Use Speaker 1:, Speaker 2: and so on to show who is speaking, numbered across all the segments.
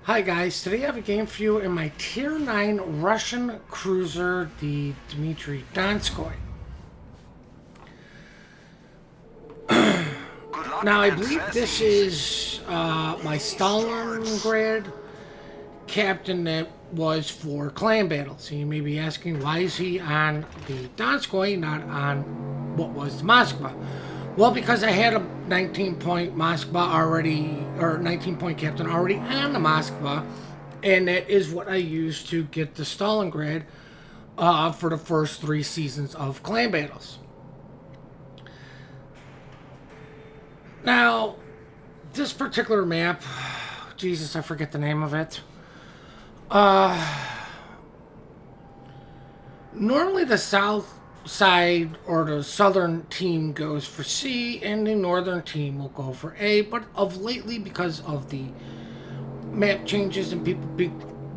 Speaker 1: Hi guys, today I have a game for you in my Tier 9 Russian cruiser, the Dmitri Donskoi. Now I believe this is my Stalingrad captain that was for clan battles. So you may be asking, why is he on the Donskoi, not on what was the Moskva? Well, because I had a 19-point Moskva already, or 19-point captain already on the Moskva, and that is what I used to get the Stalingrad for the first 3 seasons of clan battles. Now, this particular map, Jesus, I forget the name of it. Normally the south side or the southern team goes for C and the northern team will go for A, but of lately, because of the map changes and people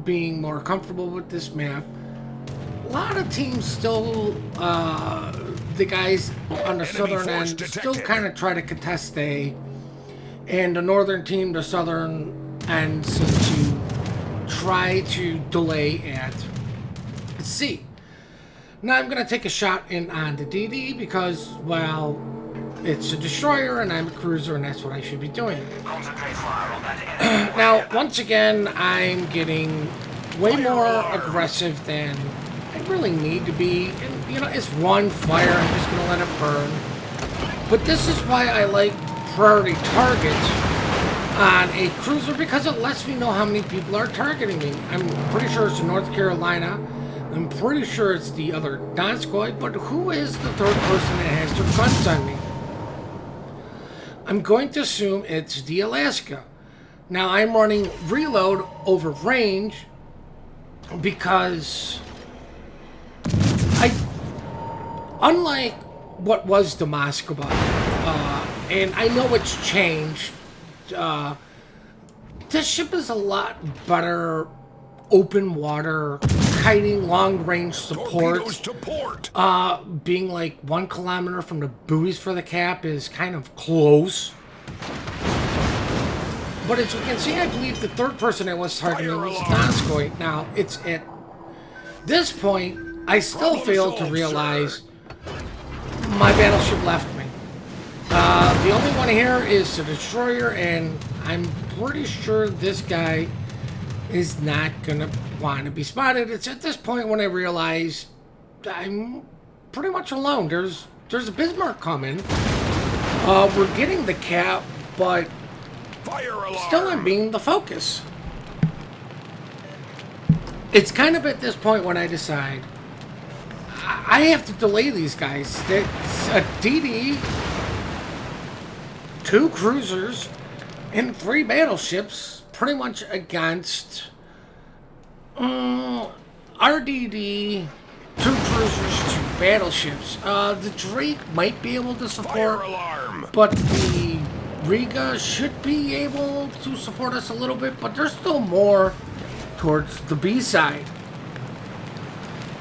Speaker 1: being more comfortable with this map, a lot of teams still, the guys on the southern end still kind of try to contest A, and the northern team, the southern end, seem to try to delay at C. Now I'm going to take a shot in on the DD because, well, it's a destroyer and I'm a cruiser and that's what I should be doing. Now, once again, I'm getting way more aggressive than I really need to be. And, you know, it's one fire, I'm just going to let it burn. But this is why I like priority target on a cruiser, because it lets me know how many people are targeting me. I'm pretty sure it's in North Carolina. I'm pretty sure it's the other Donskoi, but who is the third person that has their guns on me? I'm going to assume it's the Alaska. Now I'm running reload over range because unlike what was the Moskva, and I know it's changed, this ship is a lot better open water, kiting, long range support. Being like 1 kilometer from the buoys for the cap is kind of close. But as you can see, I believe the third person that was targeting was Donskoi. Now, it's at this point, I still fail to realize my battleship left me. The only one here is the destroyer, and I'm pretty sure this guy is not gonna want to be spotted. It's at this point when I realize I'm pretty much alone. There's a Bismarck coming. We're getting the cap, but still I'm being the focus. It's kind of at this point when I decide I have to delay these guys. It's a DD, 2 cruisers, and 3 battleships, pretty much against RDD, 2 cruisers, 2 battleships. The Drake might be able to support, but the Riga should be able to support us a little bit, but there's still more towards the B side.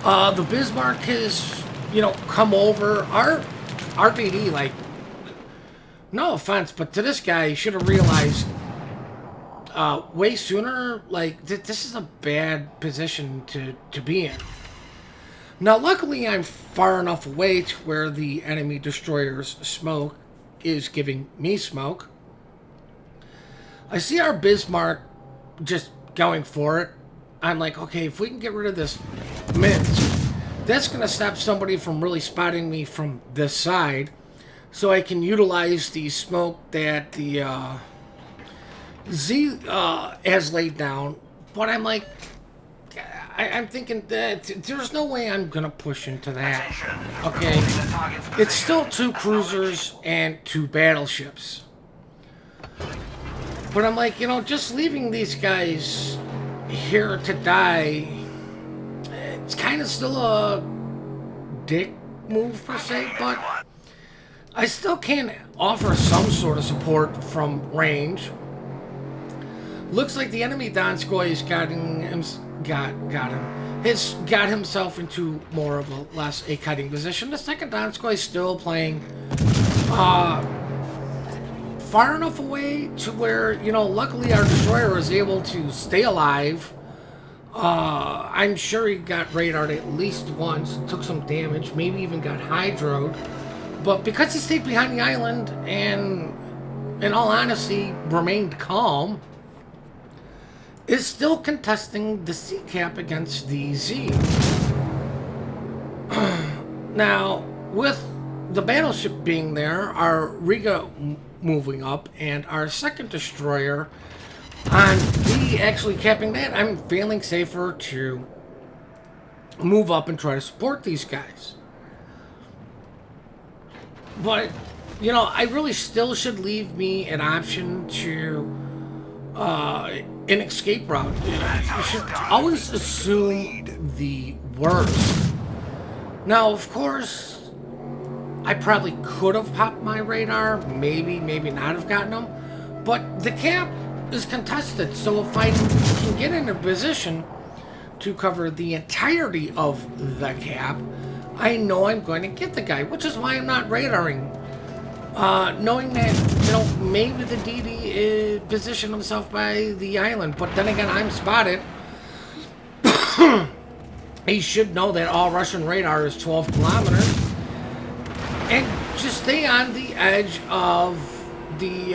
Speaker 1: The Bismarck has, you know, come over. Our RDD, like, no offense, but to this guy, he should have realized way sooner, like, this is a bad position to be in. Now, luckily, I'm far enough away to where the enemy destroyer's smoke is giving me smoke. I see our Bismarck just going for it. I'm like, okay, if we can get rid of this Minsk, that's going to stop somebody from really spotting me from this side, so I can utilize the smoke that the Z has laid down. But I'm like, I'm thinking that there's no way I'm gonna push into that. Okay, it's still 2 cruisers and 2 battleships. But I'm like, you know, just leaving these guys here to die, it's kind of still a dick move per se, but I still can offer some sort of support from range. Looks like the enemy Donskoi has has got himself into more of a less a kiting position. The second Donskoi is still playing far enough away to where, luckily our destroyer was able to stay alive. I'm sure he got radared at least once, took some damage, maybe even got hydroed. But because he stayed behind the island and, in all honesty, remained calm, is still contesting the C cap against the Z. Now, with the battleship being there, our Riga moving up, and our second destroyer on B actually capping that, I'm feeling safer to move up and try to support these guys. But, I really still should leave me an option to an escape route. You should always assume the worst. Now, of course, I probably could have popped my radar, maybe not have gotten them, but the cap is contested, so if I can get in a position to cover the entirety of the cap, I know I'm going to get the guy, which is why I'm not radaring. Knowing that, maybe the DD positioned himself by the island, but then again, I'm spotted. He should know that all Russian radar is 12 kilometers. And just stay on the edge of the,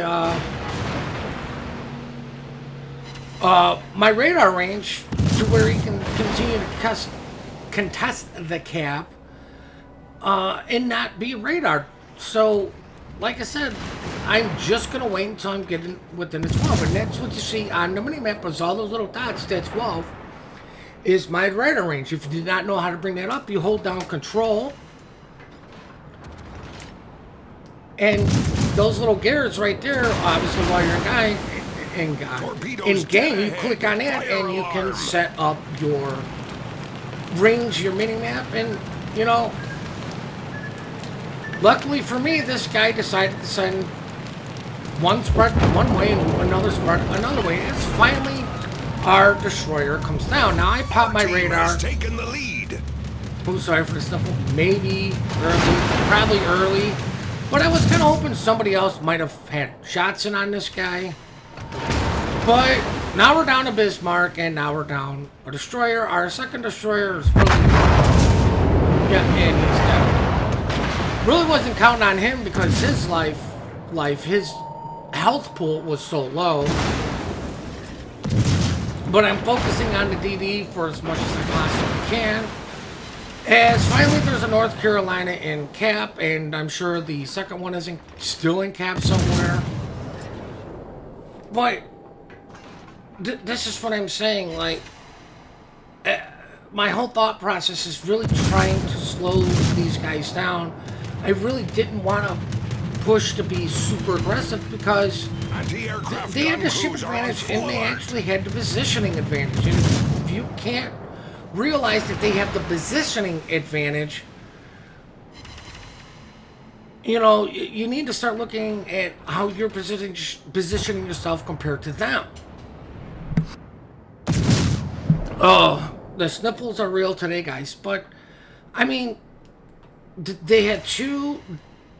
Speaker 1: my radar range to where he can continue to contest the cap, and not be radared. So, like I said, I'm just going to wait until I'm getting within the 12. And that's what you see on the minimap, is all those little dots, that 12 is my radar range. If you did not know how to bring that up, you hold down control. And those little gears right there, obviously while you're in game, you click on that and you can set up your range, your minimap, and, luckily for me, this guy decided to send one spread one way and another spread another way. It's finally our destroyer comes down. Now I pop my radar.
Speaker 2: Taking the lead.
Speaker 1: Oh, sorry for the sniffle. Maybe early, probably early. But I was kind of hoping somebody else might have had shots in on this guy. But now we're down to Bismarck, and now we're down a destroyer. Our second destroyer is really... Yeah, and he's dead. Really wasn't counting on him because his his health pool was so low. But I'm focusing on the DD for as much as I possibly can. As finally there's a North Carolina in cap, and I'm sure the second one is still in cap somewhere. But this is what I'm saying, my whole thought process is really trying to slow these guys down. I really didn't want to push to be super aggressive because they had the ship advantage and they actually had the positioning advantage. And if you can't realize that they have the positioning advantage, you need to start looking at how you're positioning yourself compared to them. Oh, the sniffles are real today, guys. But, I mean, they had two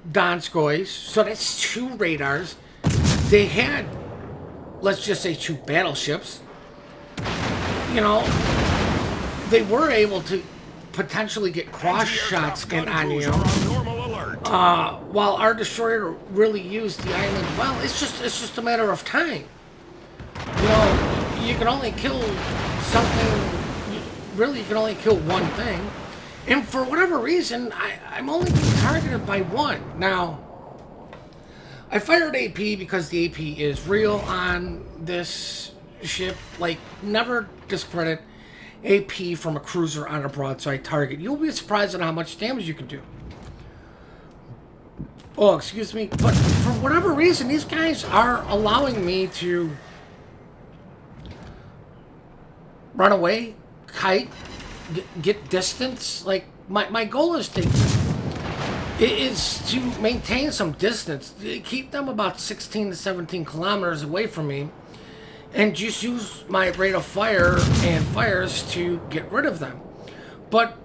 Speaker 1: Donskois, so that's two radars. They had, let's just say, two battleships. They were able to potentially get cross shots in on you. While our destroyer really used the island well, it's just a matter of time. You can only kill something. Really, you can only kill one thing. And for whatever reason, I'm only being targeted by one. Now, I fired AP because the AP is real on this ship. Never discredit AP from a cruiser on a broadside target. You'll be surprised at how much damage you can do. Oh, excuse me. But for whatever reason, these guys are allowing me to run away, kite, get distance. My goal is to maintain some distance, keep them about 16 to 17 kilometers away from me, and just use my rate of fire and fires to get rid of them. But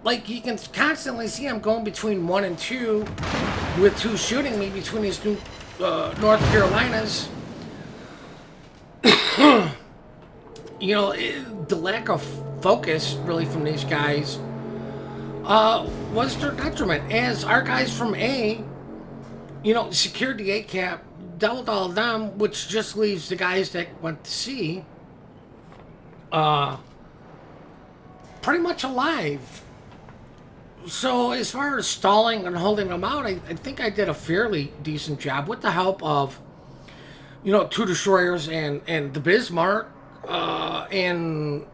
Speaker 1: you can constantly see I'm going between 1 and 2, with 2 shooting me between these North Carolina's, the lack of focus really from these guys was their detriment. As our guys from A, secured the A cap, doubled all of them, which just leaves the guys that went to C pretty much alive. So as far as stalling and holding them out, I think I did a fairly decent job with the help of, two destroyers and the Bismarck and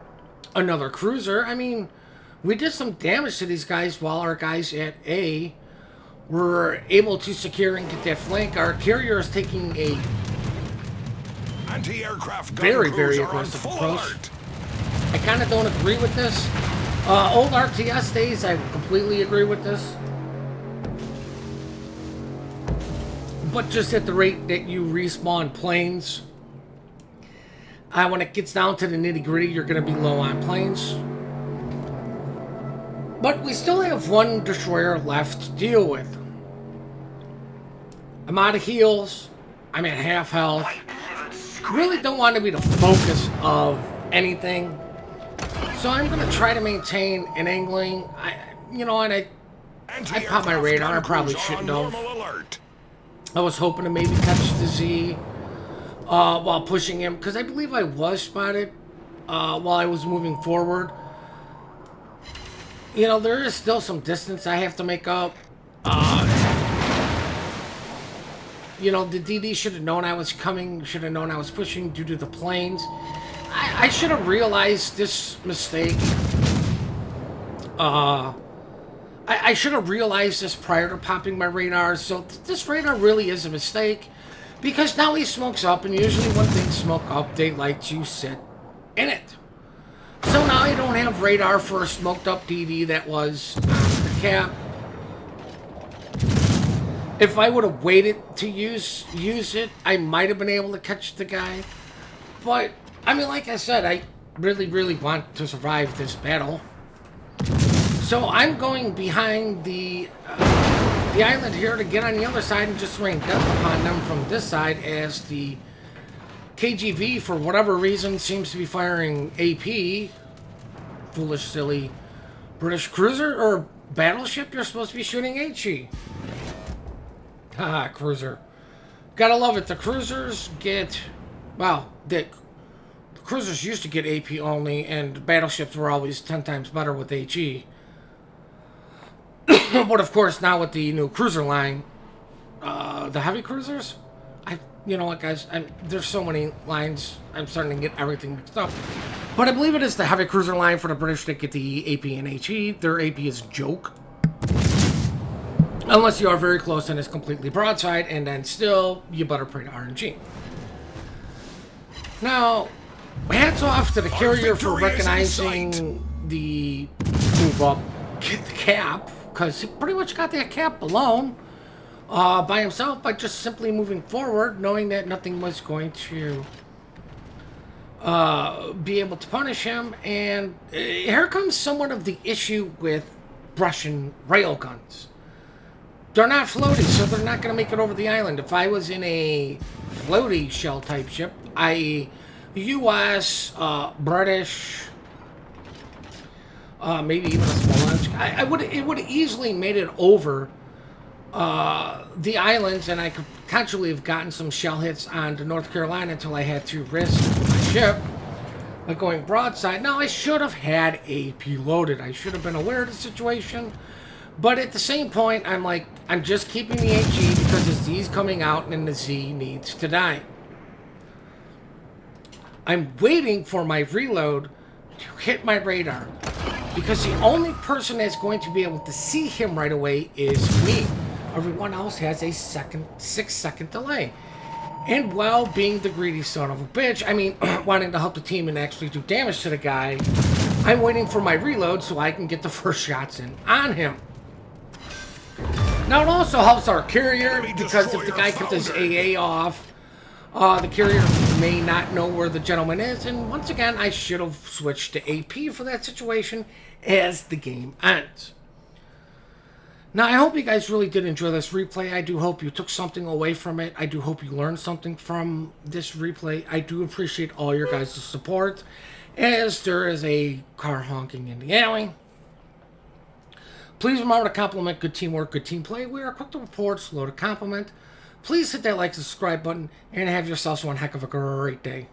Speaker 1: another cruiser. I mean, we did some damage to these guys while our guys at A were able to secure and get that flank. Our carrier is taking a
Speaker 2: anti-aircraft
Speaker 1: very aggressive approach. I kind of don't agree with this. Old RTS days, I completely agree with this. But just at the rate that you respawn planes, when it gets down to the nitty gritty, you're going to be low on planes. But we still have one destroyer left to deal with. I'm out of heals. I'm at half health. Really don't want to be the focus of anything. So I'm going to try to maintain an angling. I popped my radar. I probably shouldn't have. I was hoping to maybe catch the Z while pushing him, because I believe I was spotted while I was moving forward. There is still some distance I have to make up. The DD should have known I was coming, should have known I was pushing due to the planes. I should have realized this mistake. I should have realized this prior to popping my radar. So this radar really is a mistake, because now he smokes up, and usually when things smoke up, they like to sit in it. So now I don't have radar for a smoked up DD that was the cap. If I would have waited to use it, I might have been able to catch the guy. But I mean, like I said, I really want to survive this battle. So I'm going behind the island here to get on the other side and just rain death upon them from this side, as the KGV, for whatever reason, seems to be firing AP. Foolish, silly British cruiser or battleship, you're supposed to be shooting HE. Haha, cruiser. Gotta love it. The cruisers get... Well, the cruisers used to get AP only, and battleships were always 10 times better with HE. But of course, now with the new cruiser line, the heavy cruisers, you know what, guys? There's so many lines, I'm starting to get everything mixed up. But I believe it is the heavy cruiser line for the British that get the AP and HE. Their AP is a joke. Unless you are very close and it's completely broadside, and then still, you better pray to RNG. Now, hats off to the carrier for recognizing the move up, get the cap, because he pretty much got that cap alone by himself, by just simply moving forward, knowing that nothing was going to be able to punish him. And here comes somewhat of the issue with Russian railguns. They're not floaty, so they're not going to make it over the island. If I was in a floaty shell type ship, i.e. US, British, maybe even a small launch, it would have easily made it over the islands, and I could potentially have gotten some shell hits onto North Carolina until I had to risk my ship like going broadside. Now, I should have had AP loaded. I should have been aware of the situation. But at the same point, I'm just keeping the HE because the Z's coming out and the Z needs to die. I'm waiting for my reload to hit my radar, because the only person that's going to be able to see him right away is me. Everyone else has a 6-second delay. And while being the greedy son of a bitch, wanting to help the team and actually do damage to the guy, I'm waiting for my reload so I can get the first shots in on him. Now, it also helps our carrier, because if the guy kept his AA off, the carrier may not know where the gentleman is. And once again, I should have switched to AP for that situation as the game ends. Now, I hope you guys really did enjoy this replay. I do hope you took something away from it. I do hope you learned something from this replay. I do appreciate all your guys' support, as there is a car honking in the alley. Please remember to compliment good teamwork, good team play. We are quick to report, slow to compliment. Please hit that like, subscribe button, and have yourselves one heck of a great day.